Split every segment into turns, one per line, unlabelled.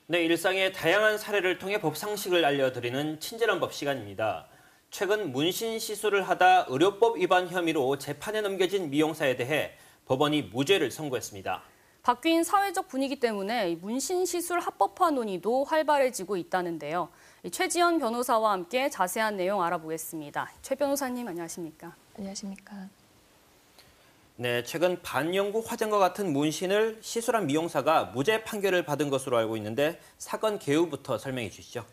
네, 일상의 다양한 사례를 통해 법 상식을 알려드리는 친절한 법 시간입니다. 최근 문신 시술을 하다 의료법 위반 혐의로 재판에 넘겨진 미용사에 대해 법원이 무죄를 선고했습니다.
바뀐 사회적 분위기 때문에 문신 시술 합법화 논의도 활발해지고 있다는데요. 최지연 변호사와 함께 자세한 내용 알아보겠습니다. 최 변호사님 안녕하십니까?
안녕하십니까?
네, 최근 반영구 화장과 같은 문신을 시술한 미용사가 무죄 판결을 받은 것으로 알고 있는데 사건 개요부터 설명해 주시죠.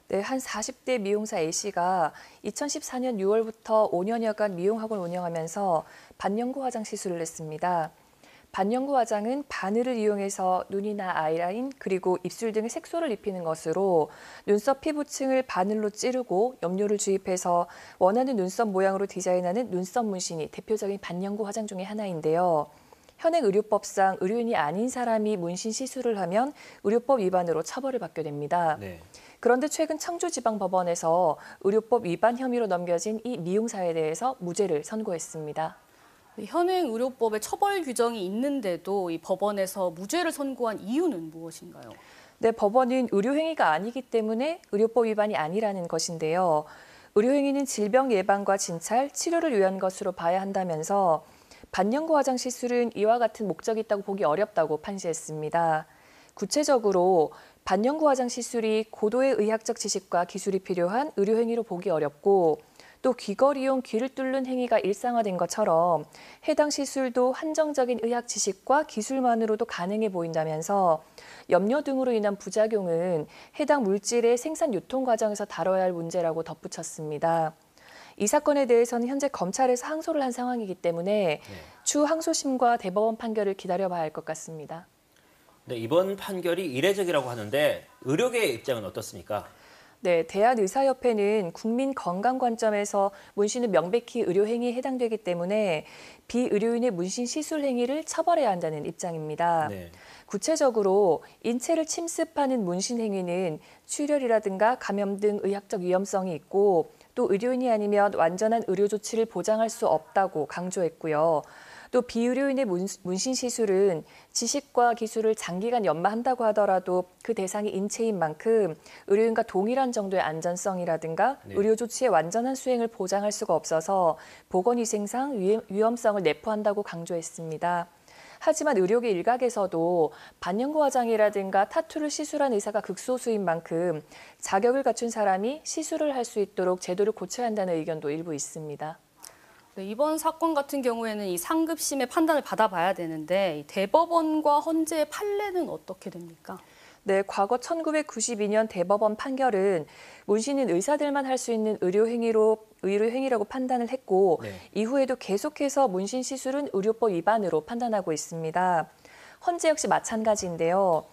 네, 한 40대 미용사 A씨가 2014년 6월부터 5년여간 미용학원 운영하면서 반영구 화장 시술을 했습니다. 반영구 화장은 바늘을 이용해서 눈이나 아이라인 그리고 입술 등의 색소를 입히는 것으로 눈썹 피부층을 바늘로 찌르고 염료를 주입해서 원하는 눈썹 모양으로 디자인하는 눈썹 문신이 대표적인 반영구 화장 중의 하나인데요. 현행 의료법상 의료인이 아닌 사람이 문신 시술을 하면 의료법 위반으로 처벌을 받게 됩니다.
네.
그런데 최근 청주지방법원에서 의료법 위반 혐의로 넘겨진 이 미용사에 대해서 무죄를 선고했습니다.
현행 의료법에 처벌 규정이 있는데도 이 법원에서 무죄를 선고한 이유는 무엇인가요?
네, 법원은 의료행위가 아니기 때문에 의료법 위반이 아니라는 것인데요. 의료행위는 질병 예방과 진찰, 치료를 위한 것으로 봐야 한다면서 반영구 화장 시술은 이와 같은 목적이 있다고 보기 어렵다고 판시했습니다. 구체적으로 반영구 화장 시술이 고도의 의학적 지식과 기술이 필요한 의료행위로 보기 어렵고 또 귀걸이용 귀를 뚫는 행위가 일상화된 것처럼 해당 시술도 한정적인 의학 지식과 기술만으로도 가능해 보인다면서 염려 등으로 인한 부작용은 해당 물질의 생산 유통 과정에서 다뤄야 할 문제라고 덧붙였습니다. 이 사건에 대해서는 현재 검찰에서 항소를 한 상황이기 때문에 추후 항소심과 대법원 판결을 기다려봐야 할 것 같습니다.
네, 이번 판결이 이례적이라고 하는데 의료계의 입장은 어떻습니까?
네, 대한의사협회는 국민 건강 관점에서 문신은 명백히 의료행위에 해당되기 때문에 비의료인의 문신 시술 행위를 처벌해야 한다는 입장입니다.
네.
구체적으로 인체를 침습하는 문신 행위는 출혈이라든가 감염 등 의학적 위험성이 있고 또 의료인이 아니면 완전한 의료 조치를 보장할 수 없다고 강조했고요. 또 비의료인의 문신 시술은 지식과 기술을 장기간 연마한다고 하더라도 그 대상이 인체인 만큼 의료인과 동일한 정도의 안전성이라든가 의료 조치의 완전한 수행을 보장할 수가 없어서 보건위생상 위험성을 내포한다고 강조했습니다. 하지만 의료계 일각에서도 반영구 화장이라든가 타투를 시술한 의사가 극소수인 만큼 자격을 갖춘 사람이 시술을 할 수 있도록 제도를 고쳐야 한다는 의견도 일부 있습니다.
네, 이번 사건 같은 경우에는 이 상급심의 판단을 받아봐야 되는데 이 대법원과 헌재의 판례는 어떻게 됩니까?
네, 과거 1992년 대법원 판결은 문신은 의사들만 할 수 있는 의료행위라고 판단을 했고 이후에도 계속해서 문신 시술은 의료법 위반으로 판단하고 있습니다. 헌재 역시 마찬가지인데요.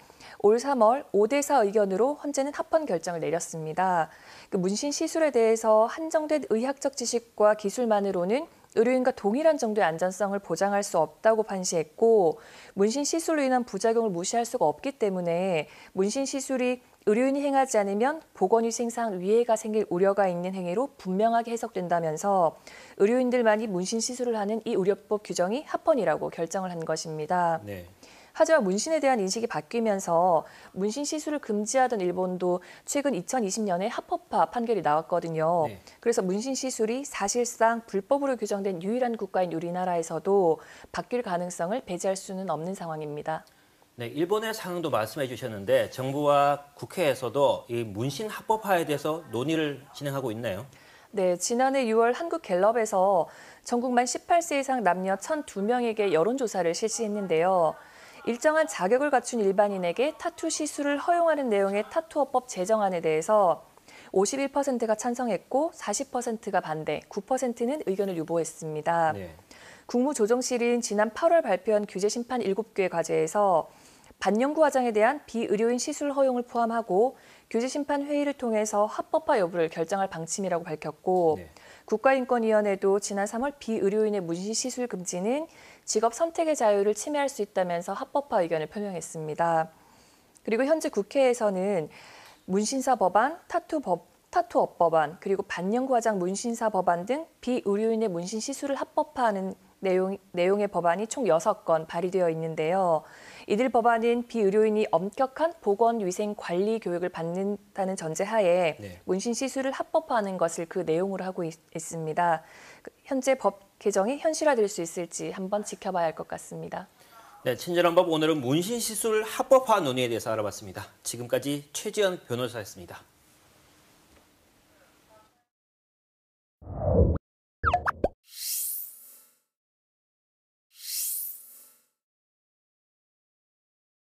올 3월 5대4 의견으로 헌재는 합헌 결정을 내렸습니다. 문신 시술에 대해서 한정된 의학적 지식과 기술만으로는 의료인과 동일한 정도의 안전성을 보장할 수 없다고 판시했고 문신 시술로 인한 부작용을 무시할 수가 없기 때문에 문신 시술이 의료인이 행하지 않으면 보건위생상 위해가 생길 우려가 있는 행위로 분명하게 해석된다면서 의료인들만이 문신 시술을 하는 이 의료법 규정이 합헌이라고 결정을 한 것입니다.
네.
하지만 문신에 대한 인식이 바뀌면서 문신 시술을 금지하던 일본도 최근 2020년에 합법화 판결이 나왔거든요. 그래서 문신 시술이 사실상 불법으로 규정된 유일한 국가인 우리나라에서도 바뀔 가능성을 배제할 수는 없는 상황입니다.
네, 일본의 상황도 말씀해 주셨는데 정부와 국회에서도 이 문신 합법화에 대해서 논의를 진행하고 있나요?
네, 지난해 6월 한국갤럽에서 전국 만 18세 이상 남녀 1,002명에게 여론조사를 실시했는데요. 일정한 자격을 갖춘 일반인에게 타투 시술을 허용하는 내용의 타투어법 제정안에 대해서 51%가 찬성했고 40%가 반대, 9%는 의견을 유보했습니다. 국무조정실은 지난 8월 발표한 규제심판 7개 과제에서 반영구 화장에 대한 비의료인 시술 허용을 포함하고 규제심판 회의를 통해서 합법화 여부를 결정할 방침이라고 밝혔고 국가인권위원회도 지난 3월 비의료인의 문신 시술 금지는 직업 선택의 자유를 침해할 수 있다면서 합법화 의견을 표명했습니다. 그리고 현재 국회에서는 문신사 법안, 타투업 법안, 그리고 반영구 화장 문신사 법안 등 비의료인의 문신 시술을 합법화하는 내용의 법안이 총 6건 발의되어 있는데요. 이들 법안은 비의료인이 엄격한 보건위생관리 교육을 받는다는 전제하에 문신 시술을 합법화하는 것을 그 내용으로 하고 있습니다. 현재 법 개정이 현실화될 수 있을지 한번 지켜봐야 할 것 같습니다.
네, 친절한 법 오늘은 문신 시술 합법화 논의에 대해서 알아봤습니다. 지금까지 최지연 변호사였습니다.